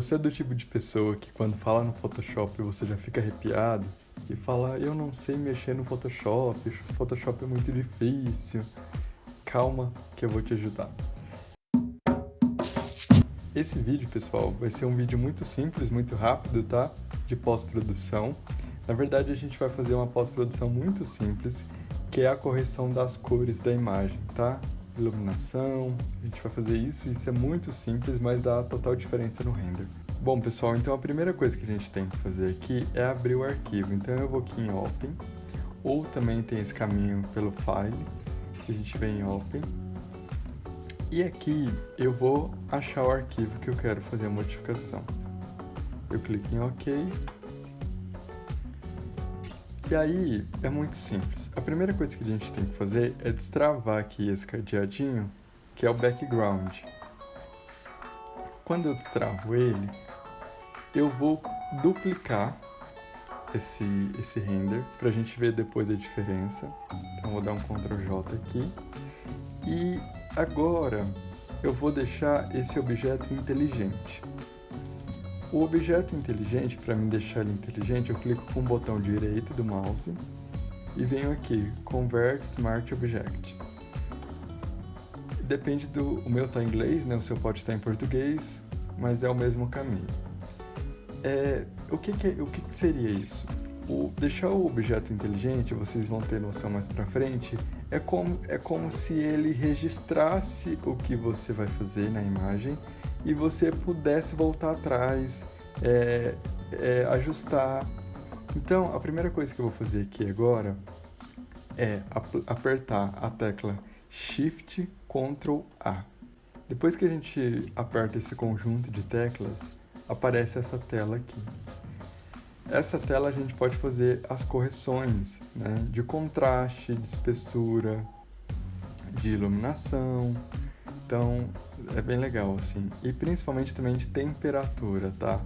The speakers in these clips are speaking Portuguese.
Você é do tipo de pessoa que quando fala no Photoshop você já fica arrepiado e fala, eu não sei mexer no Photoshop, o Photoshop é muito difícil. Calma que eu vou te ajudar. Esse vídeo, pessoal, vai ser um vídeo muito simples, muito rápido, tá? De pós-produção. Na verdade, a gente vai fazer uma pós-produção muito simples, que é a correção das cores da imagem, tá? Iluminação, a gente vai fazer isso é muito simples, mas dá total diferença no render. Bom, pessoal, então a primeira coisa que a gente tem que fazer aqui é abrir o arquivo. Então eu vou aqui em Open, ou também tem esse caminho pelo File, que a gente vem em Open. E aqui eu vou achar o arquivo que eu quero fazer a modificação. Eu clico em OK. E aí é muito simples. A primeira coisa que a gente tem que fazer é destravar aqui esse cadeadinho, que é o background. Quando eu destravo ele, eu vou duplicar esse render para a gente ver depois a diferença. Então vou dar um Ctrl J aqui. E agora eu vou deixar esse objeto inteligente. O objeto inteligente, para mim deixar ele inteligente, eu clico com o botão direito do mouse e venho aqui, Convert Smart Object. Depende do... O meu está em inglês, né? O seu pode estar em português, mas é o mesmo caminho. O que seria isso? Deixar o objeto inteligente, vocês vão ter noção mais pra frente, é como se ele registrasse o que você vai fazer na imagem e você pudesse voltar atrás, ajustar. Então, a primeira coisa que eu vou fazer aqui agora é apertar a tecla Shift Ctrl A. Depois que a gente aperta esse conjunto de teclas, aparece essa tela aqui. Essa tela a gente pode fazer as correções, né, de contraste, de espessura, de iluminação. Então, é bem legal, assim. E principalmente também de temperatura, tá?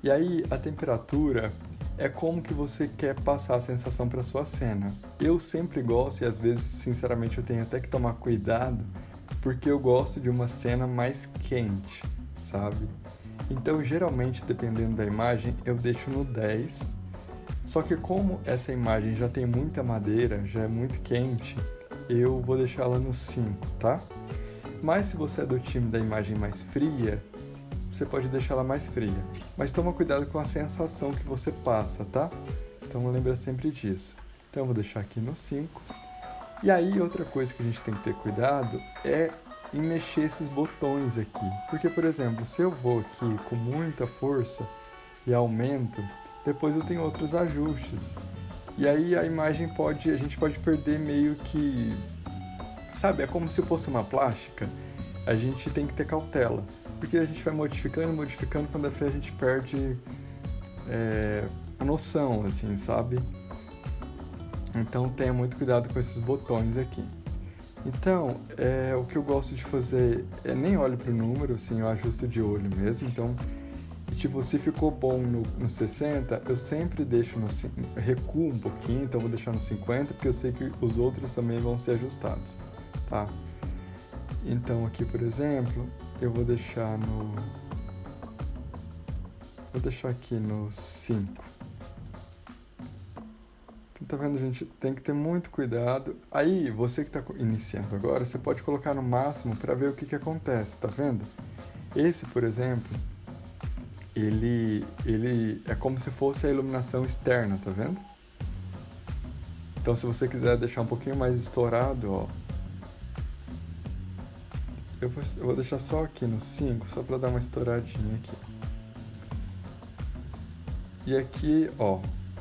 E aí, a temperatura é como que você quer passar a sensação para sua cena. Eu sempre gosto, e às vezes, sinceramente, eu tenho até que tomar cuidado, porque eu gosto de uma cena mais quente, sabe? Então, geralmente, dependendo da imagem, eu deixo no 10. Só que como essa imagem já tem muita madeira, já é muito quente, eu vou deixar ela no 5, tá? Mas se você é do time da imagem mais fria, você pode deixar ela mais fria. Mas toma cuidado com a sensação que você passa, tá? Então lembra sempre disso. Então eu vou deixar aqui no 5. E aí outra coisa que a gente tem que ter cuidado é em mexer esses botões aqui. Porque, por exemplo, se eu vou aqui com muita força e aumento, depois eu tenho outros ajustes. E aí a gente pode perder meio que... Sabe, é como se fosse uma plástica. A gente tem que ter cautela. Porque a gente vai modificando, quando a gente perde a noção, assim, sabe? Então tenha muito cuidado com esses botões aqui. Então, o que eu gosto de fazer é nem olho para o número, assim, eu ajusto de olho mesmo. Então, tipo, se ficou bom no 60, eu sempre deixo recuo um pouquinho, então vou deixar no 50, porque eu sei que os outros também vão ser ajustados, tá? Então aqui, por exemplo, eu vou deixar aqui no 5. Então, tá vendo, gente? Tem que ter muito cuidado. Aí, você que está iniciando agora, você pode colocar no máximo para ver o que acontece, tá vendo? Esse, por exemplo, ele é como se fosse a iluminação externa, tá vendo? Então, se você quiser deixar um pouquinho mais estourado, ó, eu vou deixar só aqui no 5, só para dar uma estouradinha aqui. E aqui, ó,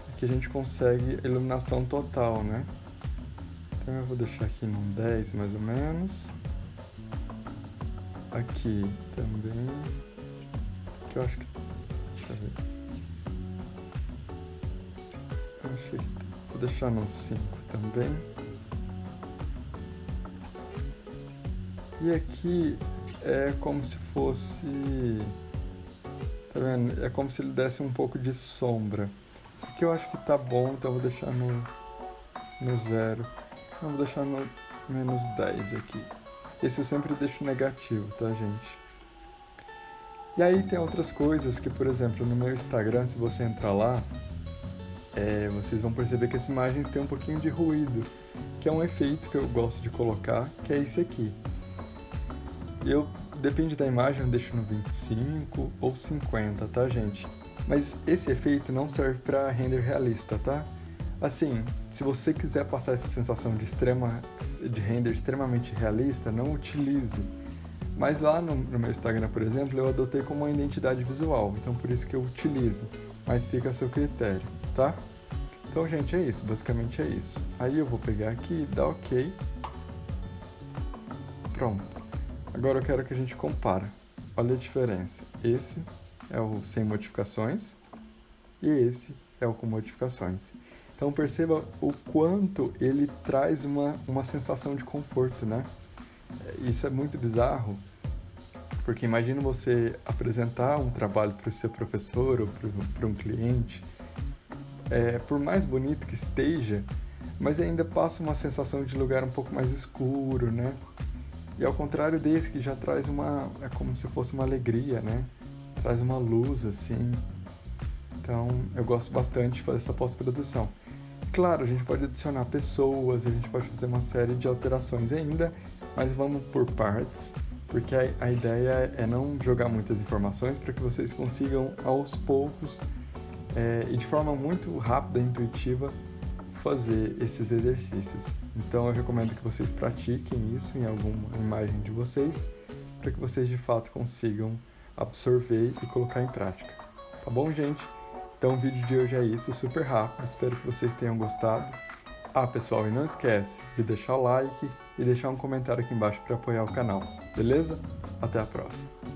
aqui a gente consegue a iluminação total, né? Então eu vou deixar aqui no 10 mais ou menos. Aqui também. Que eu acho que... Deixa eu ver. Eu achei que... Vou deixar no 5 também. E aqui é como se fosse... Tá vendo? É como se ele desse um pouco de sombra. Aqui eu acho que tá bom, então eu vou deixar no 0. Eu vou deixar no -10 aqui. Esse eu sempre deixo negativo, tá, gente? E aí tem outras coisas que, por exemplo, no meu Instagram, se você entrar lá, vocês vão perceber que as imagens têm um pouquinho de ruído, que é um efeito que eu gosto de colocar, que é esse aqui. Depende da imagem, eu deixo no 25 ou 50, tá, gente? Mas esse efeito não serve para render realista, tá? Assim, se você quiser passar essa sensação de render extremamente realista, não utilize. Mas lá no meu Instagram, por exemplo, eu adotei como uma identidade visual, então por isso que eu utilizo, mas fica a seu critério, tá? Então, gente, é isso, basicamente é isso. Aí eu vou pegar aqui, dar OK. Pronto. Agora eu quero que a gente compare. Olha a diferença. Esse é o sem modificações e esse é o com modificações. Então perceba o quanto ele traz uma sensação de conforto, né? Isso é muito bizarro, porque imagina você apresentar um trabalho para o seu professor ou para um cliente, por mais bonito que esteja, mas ainda passa uma sensação de lugar um pouco mais escuro, né? E ao contrário desse, que já traz é como se fosse uma alegria, né? Traz uma luz, assim. Então, eu gosto bastante de fazer essa pós-produção. Claro, a gente pode adicionar pessoas, a gente pode fazer uma série de alterações ainda, mas vamos por partes, porque a ideia é não jogar muitas informações para que vocês consigam, aos poucos, e de forma muito rápida e intuitiva, fazer esses exercícios. Então eu recomendo que vocês pratiquem isso em alguma imagem de vocês, para que vocês de fato consigam absorver e colocar em prática. Tá bom, gente? Então o vídeo de hoje é isso, super rápido, espero que vocês tenham gostado. Pessoal, e não esquece de deixar o like e deixar um comentário aqui embaixo para apoiar o canal, beleza? Até a próxima!